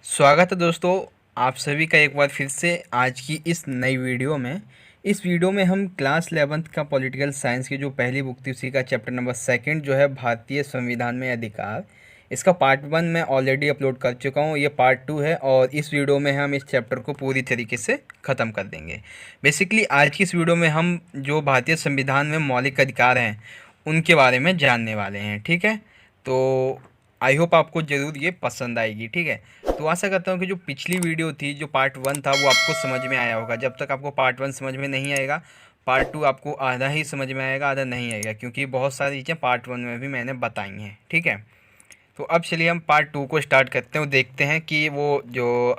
स्वागत है दोस्तों। आप सभी का एक बार फिर से आज की इस नई वीडियो में। इस वीडियो में हम क्लास 11th का पॉलिटिकल साइंस की जो पहली बुक थी उसी का चैप्टर नंबर सेकंड जो है भारतीय संविधान में अधिकार, इसका पार्ट 1 मैं ऑलरेडी अपलोड कर चुका हूँ। ये पार्ट 2 है और इस वीडियो में हम इस चैप्टर को पूरी तरीके से ख़त्म कर देंगे। बेसिकली आज की इस वीडियो में हम जो भारतीय संविधान में मौलिक अधिकार हैं उनके बारे में जानने वाले हैं। ठीक है, तो आई होप आपको ज़रूर ये पसंद आएगी। ठीक है, तो आशा करता हूँ कि जो पिछली वीडियो थी जो पार्ट 1 था वो आपको समझ में आया होगा। जब तक आपको पार्ट 1 समझ में नहीं आएगा पार्ट 2 आपको आधा ही समझ में आएगा, आधा नहीं आएगा, क्योंकि बहुत सारी चीज़ें पार्ट 1 में भी मैंने बताई हैं। ठीक है, तो अब चलिए हम पार्ट 2 को स्टार्ट करते हैं और देखते हैं कि वो जो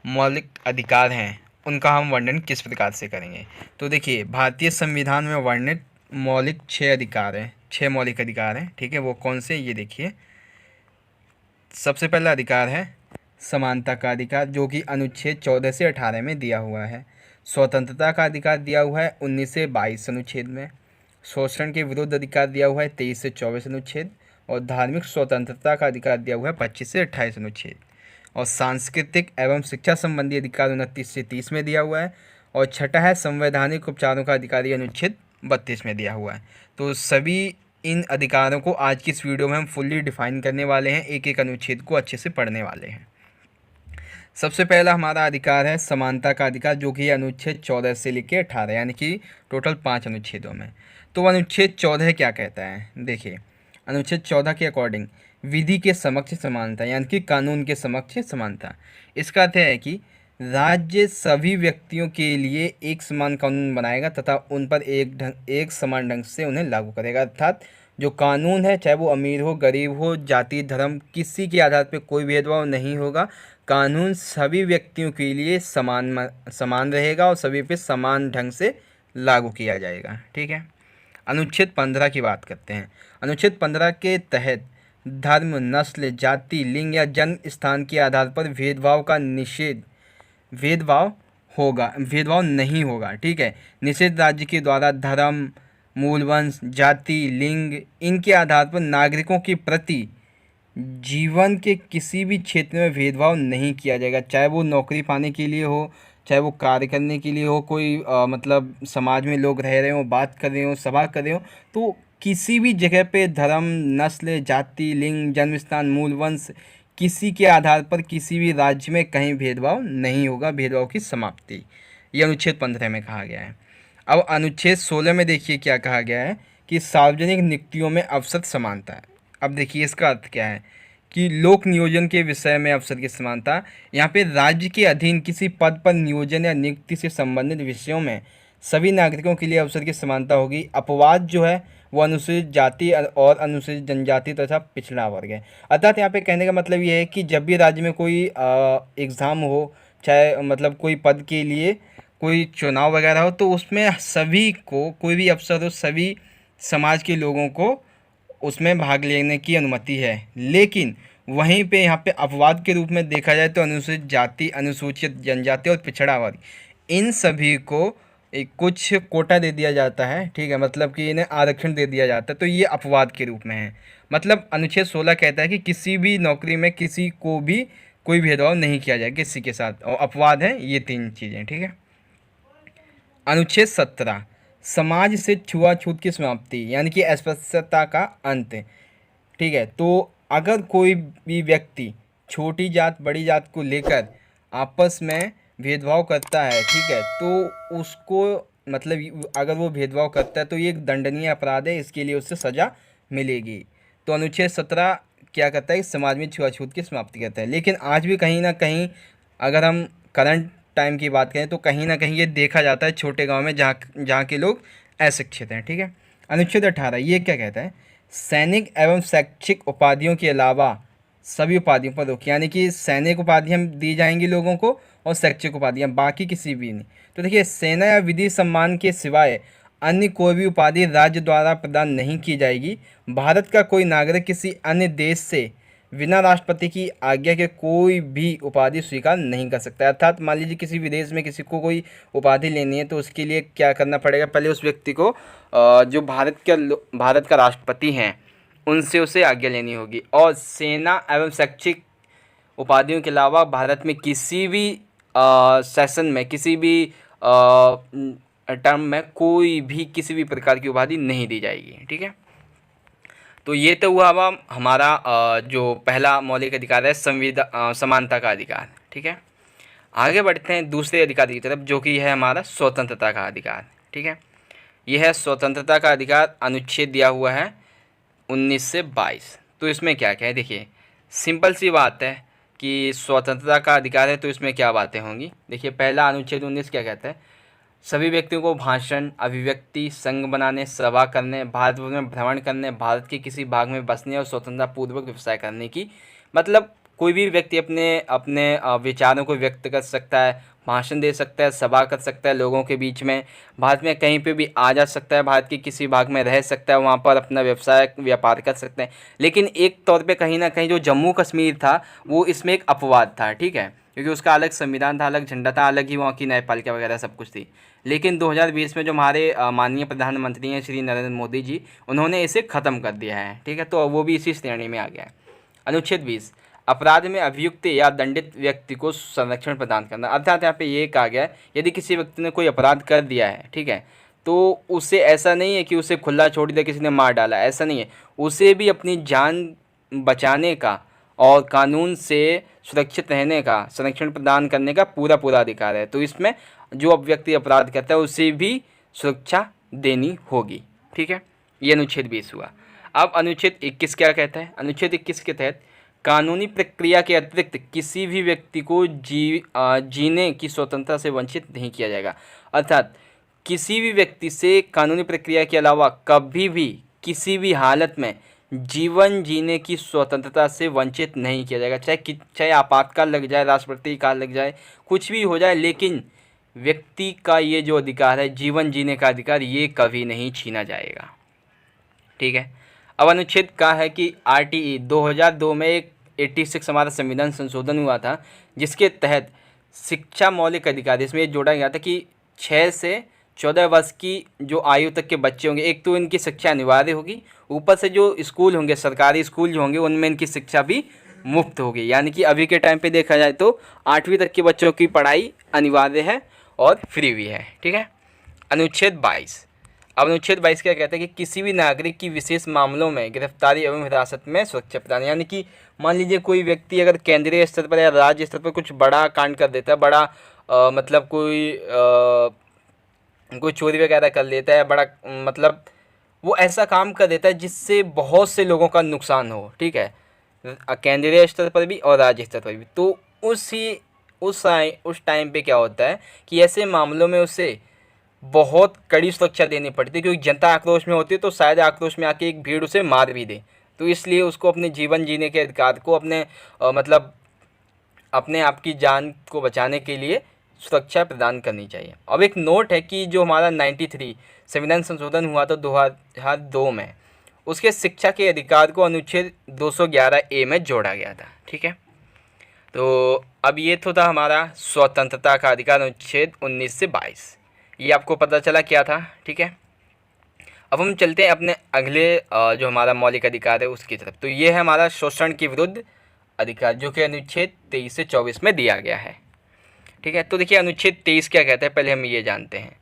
मौलिक अधिकार हैं उनका हम वर्णन किस प्रकार से करेंगे। तो देखिए, भारतीय संविधान में वर्णित मौलिक 6 अधिकार हैं, 6 मौलिक अधिकार हैं। ठीक है, वो कौन से, ये देखिए। सबसे पहला अधिकार है समानता का अधिकार, जो कि अनुच्छेद 14 से 18 में दिया हुआ है। स्वतंत्रता का अधिकार दिया हुआ है 19 से 22 अनुच्छेद में। शोषण के विरुद्ध अधिकार दिया हुआ है 23 से 24 अनुच्छेद। और धार्मिक स्वतंत्रता का अधिकार दिया हुआ है 25 से 28 अनुच्छेद। और सांस्कृतिक एवं शिक्षा संबंधी अधिकार 29 से 30 में दिया हुआ है। और छठा है संवैधानिक उपचारों का अधिकार, ये अनुच्छेद 32 में दिया हुआ है। तो सभी इन अधिकारों को आज की इस वीडियो में हम फुल्ली डिफाइन करने वाले हैं, एक एक अनुच्छेद को अच्छे से पढ़ने वाले हैं। सबसे पहला हमारा अधिकार है समानता का अधिकार, जो कि अनुच्छेद 14 से लेकर 18, यानी कि टोटल 5 अनुच्छेदों में। तो अनुच्छेद 14 क्या कहता है, देखिए। अनुच्छेद 14 के अकॉर्डिंग विधि के समक्ष समानता, यानी कि कानून के समक्ष समानता। इसका अर्थ है कि राज्य सभी व्यक्तियों के लिए एक समान कानून बनाएगा तथा उन पर एक समान ढंग से उन्हें लागू करेगा। अर्थात जो कानून है, चाहे वो अमीर हो, गरीब हो, जाति, धर्म, किसी के आधार पर कोई भेदभाव नहीं होगा। कानून सभी व्यक्तियों के लिए समान रहेगा और सभी पे समान ढंग से लागू किया जाएगा। ठीक है, अनुच्छेद 15 की बात करते हैं। अनुच्छेद 15 के तहत धर्म, नस्ल, जाति, लिंग या जन्म स्थान के आधार पर भेदभाव नहीं होगा। ठीक है, निषेध राज्य के द्वारा धर्म, मूल वंश, जाति, लिंग, इनके आधार पर नागरिकों के प्रति जीवन के किसी भी क्षेत्र में भेदभाव नहीं किया जाएगा। चाहे वो नौकरी पाने के लिए हो, चाहे वो कार्य करने के लिए हो, कोई मतलब समाज में लोग रह रहे हो, बात कर रहे हो, सभा कर रहे हो, तो किसी भी जगह पे धर्म, नस्ल, जाति, लिंग, जन्म स्थान, मूल वंश, किसी के आधार पर किसी भी राज्य में कहीं भेदभाव नहीं होगा। भेदभाव की समाप्ति, ये अनुच्छेद 15 में कहा गया है। अब अनुच्छेद 16 में देखिए क्या कहा गया है कि सार्वजनिक नियुक्तियों में अवसर समानता है। अब देखिए इसका अर्थ क्या है कि लोक नियोजन के विषय में अवसर की समानता। यहाँ पे राज्य के अधीन किसी पद पर नियोजन या नियुक्ति से संबंधित विषयों में सभी नागरिकों के लिए अवसर की समानता होगी। अपवाद जो है वो अनुसूचित जाति और अनुसूचित जनजाति तथा पिछड़ा वर्ग है। अर्थात यहाँ पे कहने का मतलब ये है कि जब भी राज्य में कोई एग्ज़ाम हो, चाहे मतलब कोई पद के लिए कोई चुनाव वगैरह हो, तो उसमें सभी को, कोई भी अफसर हो, सभी समाज के लोगों को उसमें भाग लेने की अनुमति है। लेकिन वहीं पे यहाँ पे अपवाद के रूप में देखा जाए तो अनुसूचित जाति, अनुसूचित जनजाति और पिछड़ा वर्ग, इन सभी को एक कुछ कोटा दे दिया जाता है। ठीक है, मतलब कि इन्हें आरक्षण दे दिया जाता है, तो ये अपवाद के रूप में है। मतलब अनुच्छेद 16 कहता है कि किसी भी नौकरी में किसी को भी कोई भेदभाव नहीं किया जाए किसी के साथ, और अपवाद है ये 3 चीज़ें। ठीक है, अनुच्छेद 17 समाज से छुआछूत की समाप्ति, यानी कि अस्पृश्यता का अंत। ठीक है, तो अगर कोई भी व्यक्ति छोटी जात बड़ी जात को लेकर आपस में भेदभाव करता है, ठीक है, तो उसको मतलब अगर वो भेदभाव करता है तो ये एक दंडनीय अपराध है, इसके लिए उससे सज़ा मिलेगी। तो अनुच्छेद 17 क्या करता है, समाज में छुआछूत की समाप्ति करता है। लेकिन आज भी कहीं ना कहीं अगर हम करंट टाइम की बात करें तो कहीं ना कहीं ये देखा जाता है छोटे गांव में जहाँ जहाँ के लोग अशिक्षित हैं। ठीक है, अनुच्छेद 18 ये क्या कहता है, सैनिक एवं शैक्षिक उपाधियों के अलावा सभी उपाधियों पर रोक, यानी कि सैनिक उपाधियाँ दी जाएंगी लोगों को और शैक्षिक उपाधियाँ बाकी किसी भी नहीं। तो देखिए, सेना या विधि सम्मान के सिवाय अन्य कोई भी उपाधि राज्य द्वारा प्रदान नहीं की जाएगी। भारत का कोई नागरिक किसी अन्य देश से बिना राष्ट्रपति की आज्ञा के कोई भी उपाधि स्वीकार नहीं कर सकता है। अर्थात मान लीजिए किसी विदेश में किसी को कोई उपाधि लेनी है तो उसके लिए क्या करना पड़ेगा, पहले उस व्यक्ति को जो भारत का राष्ट्रपति हैं उनसे उसे आज्ञा लेनी होगी। और सेना एवं शैक्षिक उपाधियों के अलावा भारत में किसी भी सेशन में, किसी भी टर्म में कोई भी किसी भी प्रकार की उपाधि नहीं दी जाएगी। ठीक है, तो ये तो हुआ हमारा जो पहला मौलिक अधिकार है, समानता का अधिकार। ठीक है, आगे बढ़ते हैं दूसरे अधिकार की तरफ, जो कि है हमारा स्वतंत्रता का अधिकार। ठीक है, यह है स्वतंत्रता का अधिकार, अनुच्छेद दिया हुआ है 19 से 22। तो इसमें क्या क्या है, देखिए सिंपल सी बात है कि स्वतंत्रता का अधिकार है, तो इसमें क्या बातें होंगी। देखिए पहला अनुच्छेद 19 क्या कहता है, सभी व्यक्तियों को भाषण, अभिव्यक्ति, संघ बनाने, सभा करने, भारत में भ्रमण करने, भारत के किसी भाग में बसने और स्वतंत्रतापूर्वक व्यवसाय करने की, मतलब कोई भी व्यक्ति अपने अपने विचारों को व्यक्त कर सकता है, भाषण दे सकता है, सभा कर सकता है लोगों के बीच में, भारत में कहीं पे भी आ जा सकता है, भारत के किसी भाग में रह सकता है, वहाँ पर अपना व्यवसाय व्यापार कर सकते हैं। लेकिन एक तौर पे कहीं ना कहीं जो जम्मू कश्मीर था वो इसमें एक अपवाद था। ठीक है, क्योंकि उसका अलग संविधान था, अलग झंडा था, अलग ही वहाँ की न्यायपालिका वगैरह सब कुछ थी। लेकिन 2020 में जो हमारे माननीय प्रधानमंत्री हैं श्री नरेंद्र मोदी जी, उन्होंने इसे ख़त्म कर दिया है। ठीक है, तो वो भी इसी श्रेणी में आ गया है। अनुच्छेद 20, अपराध में अभियुक्त या दंडित व्यक्ति को संरक्षण प्रदान करना। अर्थात यहाँ पे ये कहा गया है, यदि किसी व्यक्ति ने कोई अपराध कर दिया है, ठीक है, तो उसे ऐसा नहीं है कि उसे खुला छोड़ दिया, किसी ने मार डाला, ऐसा नहीं है। उसे भी अपनी जान बचाने का और कानून से सुरक्षित रहने का, संरक्षण प्रदान करने का पूरा पूरा अधिकार है। तो इसमें जो व्यक्ति अपराध करता है उसे भी सुरक्षा देनी होगी। ठीक है, ये अनुच्छेद 20 हुआ। अब अनुच्छेद 21 क्या कहता है, अनुच्छेद 21 के तहत कानूनी प्रक्रिया के अतिरिक्त किसी भी व्यक्ति को जीने की स्वतंत्रता से वंचित नहीं किया जाएगा। अर्थात किसी भी व्यक्ति से कानूनी प्रक्रिया के अलावा कभी भी किसी भी हालत में जीवन जीने की स्वतंत्रता से वंचित नहीं किया जाएगा। चाहे आपातकाल लग जाए, राष्ट्रपति काल लग जाए, कुछ भी हो जाए, लेकिन व्यक्ति का ये जो अधिकार है, जीवन जीने का अधिकार, ये कभी नहीं छीना जाएगा। ठीक है, अब अनुच्छेद का है कि RTE 2002 में एक 86 हमारा संविधान संशोधन हुआ था, जिसके तहत शिक्षा मौलिक अधिकार, इसमें ये जोड़ा गया था कि 6 से 14 वर्ष की जो आयु तक के बच्चे होंगे, एक तो इनकी शिक्षा अनिवार्य होगी, ऊपर से जो स्कूल होंगे, सरकारी स्कूल जो होंगे, उनमें इनकी शिक्षा भी मुफ्त होगी। यानी कि अभी के टाइम पे देखा जाए तो 8वीं तक के बच्चों की पढ़ाई अनिवार्य है और फ्री भी है। ठीक है, अनुच्छेद 22। अब अनुच्छेद 22 क्या कहता है कि किसी भी नागरिक की विशेष मामलों में गिरफ्तारी एवं हिरासत में सुरक्षा प्रदान। यानी कि मान लीजिए कोई व्यक्ति अगर केंद्रीय स्तर पर या राज्य स्तर पर कुछ बड़ा कांड कर देता है, बड़ा मतलब कोई चोरी वगैरह कर लेता है, बड़ा मतलब वो ऐसा काम कर देता है जिससे बहुत से लोगों का नुकसान हो। ठीक है, केंद्रीय स्तर पर भी और राज्य स्तर पर भी। तो उस टाइम पे क्या होता है कि ऐसे मामलों में उसे बहुत कड़ी सुरक्षा देनी पड़ती है, क्योंकि जनता आक्रोश में होती है, तो शायद आक्रोश में आके एक भीड़ उसे मार भी दे। तो इसलिए उसको अपने जीवन जीने के अधिकार को, अपने मतलब अपने आप की जान को बचाने के लिए सुरक्षा प्रदान करनी चाहिए। अब एक नोट है कि जो हमारा 93 संविधान संशोधन हुआ था 2002 में, उसके शिक्षा के अधिकार को अनुच्छेद 211A में जोड़ा गया था। ठीक है, तो अब ये तो था हमारा स्वतंत्रता का अधिकार, अनुच्छेद 19 से 22। ये आपको पता चला क्या था। ठीक है, अब हम चलते हैं अपने अगले जो हमारा मौलिक अधिकार है उसकी तरफ। तो ये है हमारा शोषण के विरुद्ध अधिकार, जो कि अनुच्छेद 23 से 24 में दिया गया है। ठीक है, तो देखिए अनुच्छेद 23 क्या कहता है, पहले हम ये जानते हैं।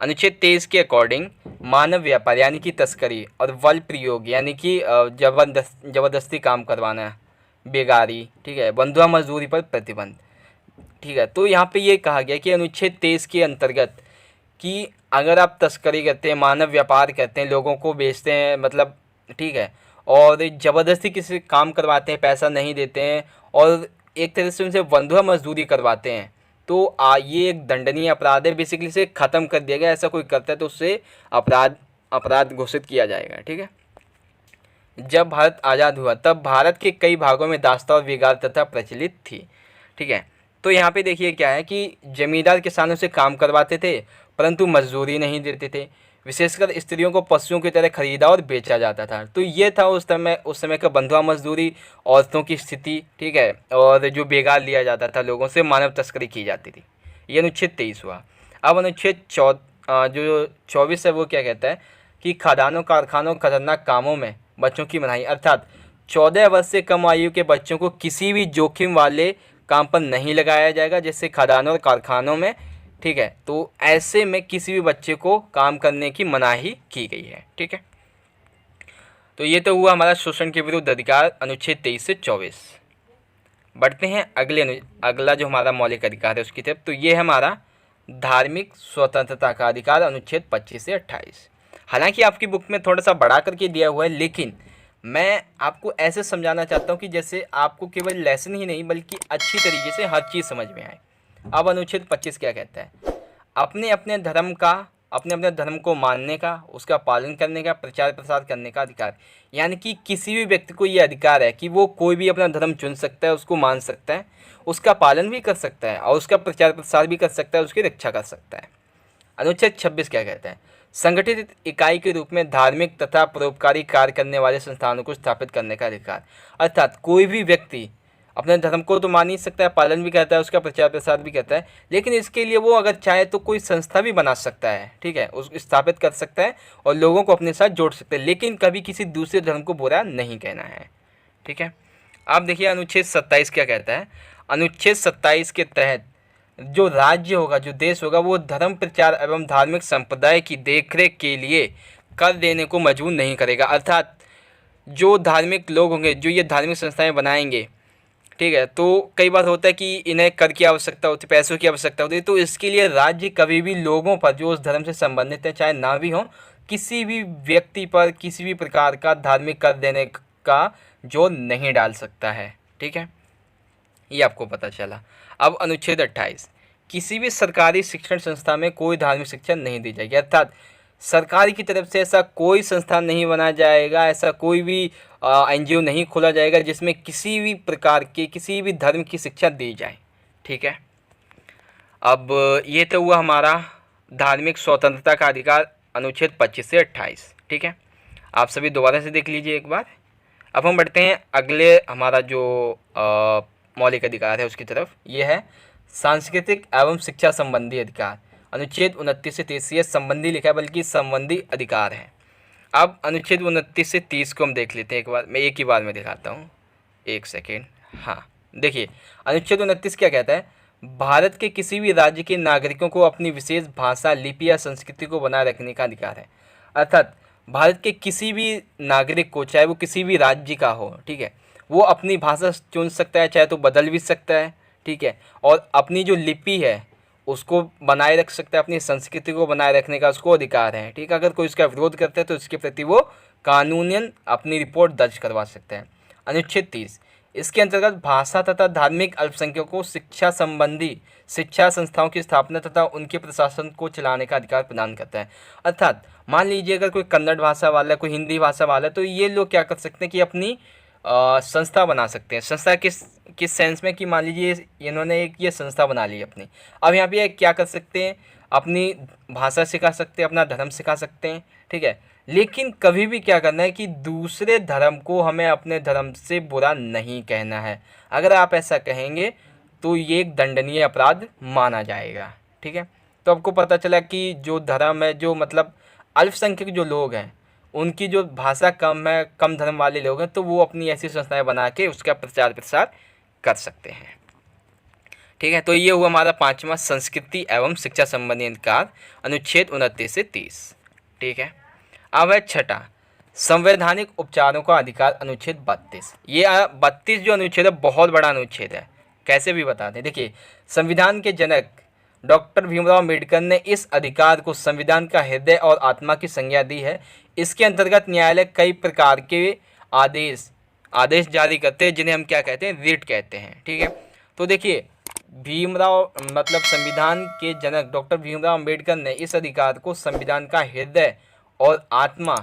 अनुच्छेद 23 के अकॉर्डिंग मानव व्यापार यानी कि तस्करी और बल प्रयोग यानी कि जबरदस्ती काम करवाना, बेगारी, ठीक है, बंधुआ मजदूरी पर प्रतिबंध। ठीक है, तो यहाँ पे ये कहा गया कि अनुच्छेद 23 के अंतर्गत कि अगर आप तस्करी करते हैं, मानव व्यापार करते हैं, लोगों को बेचते हैं, मतलब ठीक है, और ज़बरदस्ती किसी काम करवाते हैं, पैसा नहीं देते हैं, और एक तरह से उनसे बंधुआ मजदूरी करवाते हैं, तो ये एक दंडनीय अपराध है। बेसिकली इसे ख़त्म कर दिया गया। ऐसा कोई करता है तो उससे अपराध घोषित किया जाएगा। ठीक है, जब भारत आज़ाद हुआ तब भारत के कई भागों में दास्ता और बिगाड़ प्रथा प्रचलित थी। ठीक है, तो यहाँ पे देखिए क्या है कि जमींदार किसानों से काम करवाते थे, परंतु मजदूरी नहीं देते थे। विशेषकर स्त्रियों को पशुओं की तरह खरीदा और बेचा जाता था। तो ये था उस समय का बंधुआ मजदूरी, औरतों की स्थिति। ठीक है, और जो बेगार लिया जाता था लोगों से, मानव तस्करी की जाती थी। ये अनुच्छेद 23 हुआ। अब अनुच्छेद जो 24 है वो क्या कहता है कि खदानों, कारखानों, खतरनाक कामों में बच्चों की मनाही, अर्थात 14 वर्ष से कम आयु के बच्चों को किसी भी जोखिम वाले काम पर नहीं लगाया जाएगा, जैसे खदानों और कारखानों में, ठीक है। तो ऐसे में किसी भी बच्चे को काम करने की मनाही की गई है, ठीक है। तो ये तो हुआ हमारा शोषण के विरुद्ध अधिकार अनुच्छेद 23 से 24। बढ़ते हैं अगला जो हमारा मौलिक अधिकार है उसकी तरफ। तो ये है हमारा धार्मिक स्वतंत्रता का अधिकार अनुच्छेद 25 से 28। हालांकि आपकी बुक में थोड़ा सा बढ़ा करके दिया हुआ है, लेकिन मैं आपको ऐसे समझाना चाहता हूँ कि जैसे आपको केवल लेसन ही नहीं बल्कि अच्छी तरीके से हर चीज़ समझ में आए। अब अनुच्छेद 25 क्या कहता है? अपने अपने धर्म को मानने का, उसका पालन करने का, प्रचार प्रसार करने का अधिकार। यानी कि किसी भी व्यक्ति को ये अधिकार है कि वो कोई भी अपना धर्म चुन सकता है, उसको मान सकता है, उसका पालन भी कर सकता है और उसका प्रचार प्रसार भी कर सकता है, उसकी रक्षा कर सकता है। अनुच्छेद 26 क्या कहता है? संगठित इकाई के रूप में धार्मिक तथा परोपकारी कार्य करने वाले संस्थानों को स्थापित करने का अधिकार। अर्थात कोई भी व्यक्ति अपने धर्म को तो मान ही सकता है, पालन भी करता है, उसका प्रचार प्रसार भी करता है, लेकिन इसके लिए वो अगर चाहे तो कोई संस्था भी बना सकता है, ठीक है, उसको स्थापित कर सकता है और लोगों को अपने साथ जोड़ सकता है, लेकिन कभी किसी दूसरे धर्म को बुरा नहीं कहना है, ठीक है। आप देखिए अनुच्छेद 27 क्या कहता है? अनुच्छेद 27 के तहत जो राज्य होगा, जो देश होगा, वो धर्म प्रचार एवं धार्मिक संप्रदाय की देखरेख के लिए कर देने को मजबूर नहीं करेगा। अर्थात जो धार्मिक लोग होंगे, जो ये धार्मिक संस्थाएं बनाएंगे, ठीक है, तो कई बार होता है कि इन्हें कर की आवश्यकता होती है, पैसों की आवश्यकता होती है, तो इसके लिए राज्य कभी भी लोगों पर जो उस धर्म से संबंधित है, चाहे ना भी हो, किसी भी व्यक्ति पर किसी भी प्रकार का धार्मिक कर देने का जोर नहीं डाल सकता है, ठीक है। ये आपको पता चला। अब अनुच्छेद 28, किसी भी सरकारी शिक्षण संस्था में कोई धार्मिक शिक्षा नहीं दी जाएगी। अर्थात सरकार की तरफ से ऐसा कोई संस्थान नहीं बनाया जाएगा, ऐसा कोई भी एनजीओ नहीं खोला जाएगा जिसमें किसी भी प्रकार के किसी भी धर्म की शिक्षा दी जाए, ठीक है। अब ये तो हुआ हमारा धार्मिक स्वतंत्रता का अधिकार अनुच्छेद 25 से 28, ठीक है। आप सभी दोबारा से देख लीजिए एक बार। अब हम बढ़ते हैं अगले हमारा जो मौलिक अधिकार है उसकी तरफ। ये है सांस्कृतिक एवं शिक्षा संबंधी अधिकार अनुच्छेद 29 से 30। ये संबंधी लिखा है बल्कि संबंधी अधिकार है। अब अनुच्छेद 29 से 30 को हम देख लेते हैं एक बार, मैं एक ही बार में दिखाता हूँ, एक सेकेंड। हाँ देखिए, अनुच्छेद 29 क्या कहता है? भारत के किसी भी राज्य के नागरिकों को अपनी विशेष भाषा, लिपि या संस्कृति को बनाए रखने का अधिकार है। अर्थात भारत के किसी भी नागरिक को, चाहे वो किसी भी राज्य का हो, ठीक है, वो अपनी भाषा चुन सकता है, चाहे तो बदल भी सकता है, ठीक है, और अपनी जो लिपि है उसको बनाए रख सकता है, अपनी संस्कृति को बनाए रखने का उसको अधिकार है, ठीक है। अगर कोई इसका विरोध करता है तो इसके प्रति वो कानूनन अपनी रिपोर्ट दर्ज करवा सकता है। अनुच्छेद 30, इसके अंतर्गत भाषा तथा धार्मिक अल्पसंख्यकों को शिक्षा संबंधी शिक्षा संस्थाओं की स्थापना तथा उनके प्रशासन को चलाने का अधिकार प्रदान करता है। अर्थात मान लीजिए अगर कोई कन्नड़ भाषा वाला है, कोई हिंदी भाषा वाला है, तो ये लोग क्या कर सकते हैं कि अपनी संस्था बना सकते हैं। संस्था किस सेंस में कि मान लीजिए इन्होंने एक ये संस्था बना ली अपनी। अब यहाँ पे क्या कर सकते हैं? अपनी भाषा सिखा सकते हैं, अपना धर्म सिखा सकते हैं, ठीक है। लेकिन कभी भी क्या करना है कि दूसरे धर्म को हमें अपने धर्म से बुरा नहीं कहना है। अगर आप ऐसा कहेंगे तो ये एक दंडनीय अपराध माना जाएगा, ठीक है। तो आपको पता चला कि जो धर्म है, जो मतलब अल्पसंख्यक जो लोग हैं, उनकी जो भाषा कम है, कम धर्म वाले लोग हैं, तो वो अपनी ऐसी संस्थाएं बना के उसका प्रचार प्रसार कर सकते हैं, ठीक है। तो ये हुआ हमारा 5वां संस्कृति एवं शिक्षा संबंधी अधिकार अनुच्छेद 29 से 30, ठीक है। अब है 6वां संवैधानिक उपचारों का अधिकार अनुच्छेद 32। ये 32 जो अनुच्छेद है बहुत बड़ा अनुच्छेद है, कैसे भी बता दें। देखिए, संविधान के जनक डॉक्टर भीमराव अम्बेडकर ने इस अधिकार को संविधान का हृदय और आत्मा की संज्ञा दी है। इसके अंतर्गत न्यायालय कई प्रकार के आदेश जारी करते हैं, जिन्हें हम क्या कहते हैं? रिट कहते हैं, ठीक है। तो देखिए, भीमराव मतलब संविधान के जनक डॉक्टर भीमराव अम्बेडकर ने इस अधिकार को संविधान का हृदय और आत्मा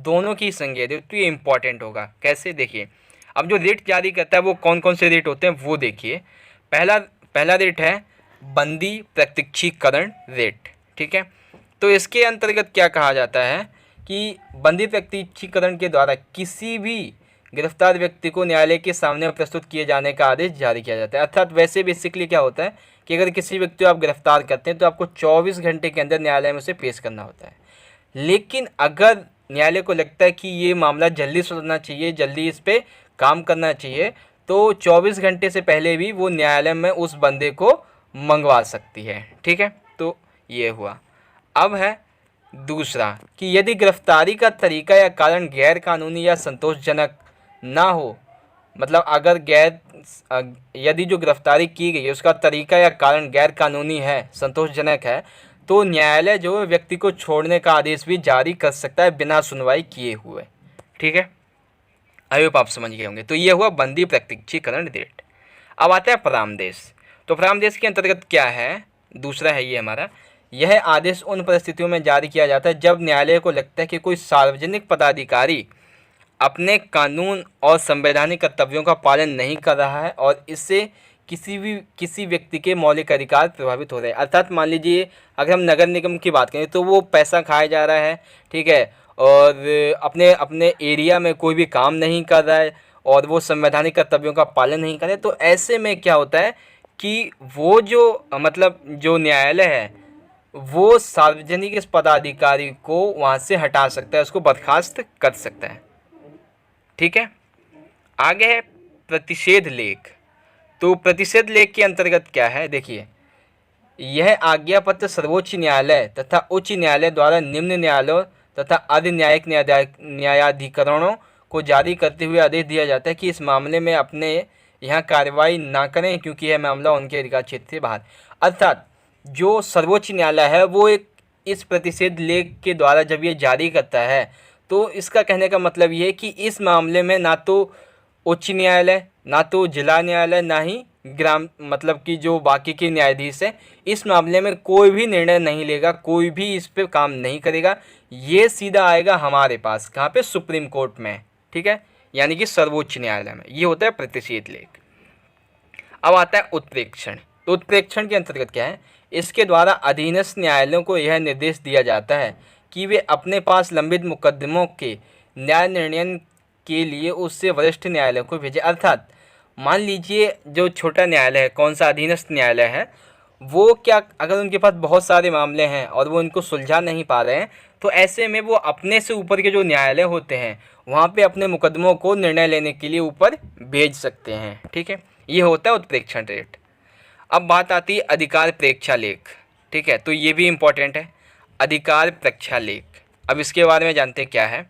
दोनों की संज्ञा दी। तो ये इंपॉर्टेंट होगा। कैसे? देखिए, अब जो रिट जारी करता है वो कौन कौन से रिट होते हैं वो देखिए। पहला रिट है बंदी प्रत्यक्षीकरण रिट, ठीक है। तो इसके अंतर्गत क्या कहा जाता है कि बंदी प्रत्यक्षीकरण के द्वारा किसी भी गिरफ्तार व्यक्ति को न्यायालय के सामने प्रस्तुत किए जाने का आदेश जारी किया जाता है। अर्थात वैसे बेसिकली क्या होता है कि अगर किसी व्यक्ति को आप गिरफ्तार करते हैं तो आपको 24 घंटे के अंदर न्यायालय में उसे पेश करना होता है। लेकिन अगर न्यायालय को लगता है कि ये मामला जल्दी सुलझना चाहिए, जल्दी इस पर काम करना चाहिए तो 24 घंटे से पहले भी वो न्यायालय में उस बंदे को मंगवा सकती है। ठीक है, तो ये हुआ। अब है दूसरा कि यदि गिरफ्तारी का तरीका या कारण गैर कानूनी या संतोषजनक ना हो, मतलब अगर यदि जो गिरफ्तारी की गई है उसका तरीका या कारण गैर कानूनी है, संतोषजनक है, तो न्यायालय जो है व्यक्ति को छोड़ने का आदेश भी जारी कर सकता है बिना सुनवाई किए हुए। ठीक है, आई होप आप समझ गए होंगे। तो ये हुआ बंदी प्रत्यक्षीकरण डेट। अब आता है परामदेश। तो परामदेश के अंतर्गत क्या है, दूसरा है ये हमारा, यह आदेश उन परिस्थितियों में जारी किया जाता है जब न्यायालय को लगता है कि कोई सार्वजनिक पदाधिकारी अपने कानून और संवैधानिक कर्तव्यों का पालन नहीं कर रहा है और इससे किसी व्यक्ति के मौलिक अधिकार प्रभावित हो रहे हैं। अर्थात मान लीजिए अगर हम नगर निगम की बात करें तो वो पैसा खाया जा रहा है, ठीक है, और अपने अपने एरिया में कोई भी काम नहीं कर रहा है और वो संवैधानिक कर्तव्यों का पालन नहीं कर रहे, तो ऐसे में क्या होता है कि वो जो मतलब जो न्यायालय है वो सार्वजनिक इस पदाधिकारी को वहाँ से हटा सकता है, उसको बर्खास्त कर सकता है। ठीक है, आगे है प्रतिषेध लेख। तो प्रतिषेध लेख के अंतर्गत क्या है, देखिए, यह आज्ञा पत्र सर्वोच्च न्यायालय तथा उच्च न्यायालय द्वारा निम्न न्यायालयों तथा अर्ध न्यायिक न्यायाधिकरणों को जारी करते हुए आदेश दिया जाता है कि इस मामले में अपने यहाँ कार्रवाई ना करें क्योंकि यह मामला उनके अधिकार क्षेत्र से बाहर। अर्थात जो सर्वोच्च न्यायालय है वो एक इस प्रतिषेध लेख के द्वारा जब ये जारी करता है तो इसका कहने का मतलब ये है कि इस मामले में ना तो उच्च न्यायालय, ना तो जिला न्यायालय, ना ही ग्राम मतलब कि जो बाकी के न्यायाधीश है, इस मामले में कोई भी निर्णय नहीं लेगा, कोई भी इस पे काम नहीं करेगा। ये सीधा आएगा हमारे पास, कहाँ पे, सुप्रीम कोर्ट में। ठीक है, यानी कि सर्वोच्च न्यायालय में। ये होता है प्रतिषेध लेख। अब आता है उत्प्रेक्षण। तो उत्प्रेक्षण के अंतर्गत क्या है, इसके द्वारा अधीनस्थ न्यायालयों को यह निर्देश दिया जाता है कि वे अपने पास लंबित मुकदमों के न्याय निर्णय के लिए उससे वरिष्ठ न्यायालय को भेजें। अर्थात मान लीजिए जो छोटा न्यायालय है, कौन सा, अधीनस्थ न्यायालय है, वो क्या, अगर उनके पास बहुत सारे मामले हैं और वो इनको सुलझा नहीं पा रहे हैं तो ऐसे में वो अपने से ऊपर के जो न्यायालय होते हैं वहाँ पे अपने मुकदमों को निर्णय लेने के लिए ऊपर भेज सकते हैं। ठीक है, ये होता है उत्प्रेक्षण रेट। अब बात आती है अधिकार प्रेक्षा लेख। ठीक है, तो ये भी इम्पोर्टेंट है, अधिकार प्रेक्षा लेख। अब इसके बारे में जानते हैं क्या है।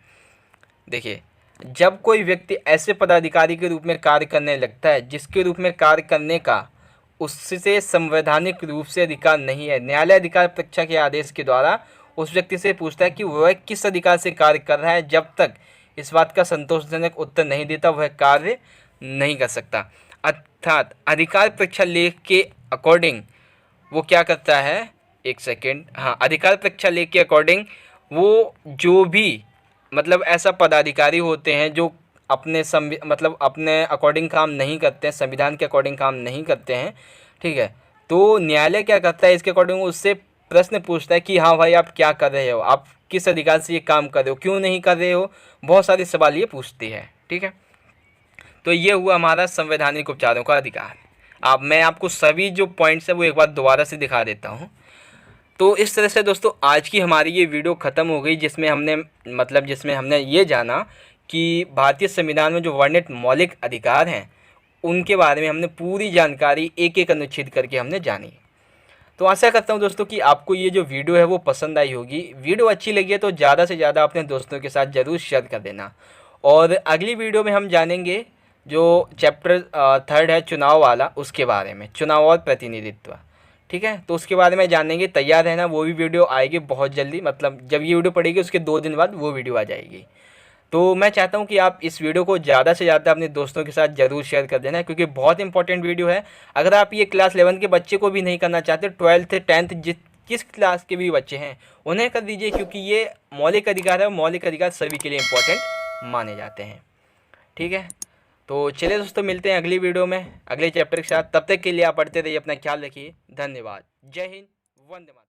देखिए, जब कोई व्यक्ति ऐसे पदाधिकारी के रूप में कार्य करने लगता है जिसके रूप में कार्य करने का उससे संवैधानिक रूप से अधिकार नहीं है, न्यायालय अधिकार परीक्षा के आदेश के द्वारा उस व्यक्ति से पूछता है कि वह किस अधिकार से कार्य कर रहा है। जब तक इस बात का संतोषजनक उत्तर नहीं देता वह कार्य नहीं कर सकता। अर्थात अधिकार परीक्षा लेख के अकॉर्डिंग वो क्या करता है, एक सेकेंड, हाँ, अधिकार परीक्षा लेख के अकॉर्डिंग वो जो भी मतलब ऐसा पदाधिकारी होते हैं जो मतलब अपने अकॉर्डिंग काम नहीं करते हैं, संविधान के अकॉर्डिंग काम नहीं करते हैं, ठीक है, तो न्यायालय क्या करता है, इसके अकॉर्डिंग उससे प्रश्न पूछता है कि हाँ भाई आप क्या कर रहे हो, आप किस अधिकार से ये काम कर रहे हो, क्यों नहीं कर रहे हो, बहुत सारे सवाल ये पूछती है। ठीक है, तो ये हुआ हमारा संवैधानिक उपचारों का अधिकार। अब मैं आपको सभी जो पॉइंट्स है वो एक बार दोबारा से दिखा देता हूँ। तो इस तरह से दोस्तों आज की हमारी ये वीडियो ख़त्म हो गई जिसमें हमने ये जाना कि भारतीय संविधान में जो वर्णित मौलिक अधिकार हैं उनके बारे में हमने पूरी जानकारी एक एक अनुच्छेद करके हमने जानी। तो आशा करता हूँ दोस्तों कि आपको ये जो वीडियो है वो पसंद आई होगी। वीडियो अच्छी लगी है तो ज़्यादा से ज़्यादा अपने दोस्तों के साथ ज़रूर शेयर कर देना। और अगली वीडियो में हम जानेंगे जो चैप्टर 3 है चुनाव वाला, उसके बारे में, चुनाव और प्रतिनिधित्व। ठीक है, तो उसके बारे में जानेंगे, तैयार रहना। वो भी वीडियो आएगी बहुत जल्दी, मतलब जब ये वीडियो पड़ेगी उसके 2 दिन बाद वो वीडियो आ जाएगी। तो मैं चाहता हूँ कि आप इस वीडियो को ज़्यादा से ज़्यादा अपने दोस्तों के साथ ज़रूर शेयर कर देना क्योंकि बहुत इंपॉर्टेंट वीडियो है। अगर आप ये क्लास 11 के बच्चे को भी नहीं करना चाहते, 12th 10th किस क्लास के भी बच्चे हैं उन्हें कर दीजिए क्योंकि ये मौलिक अधिकार है और मौलिक अधिकार सभी के लिए इम्पोर्टेंट माने जाते हैं। ठीक है, तो चलिए दोस्तों, मिलते हैं अगली वीडियो में अगले चैप्टर के साथ। तब तक के लिए आप पढ़ते रहिए, अपना ख्याल रखिए। धन्यवाद। जय हिंद, वंदे मातरम।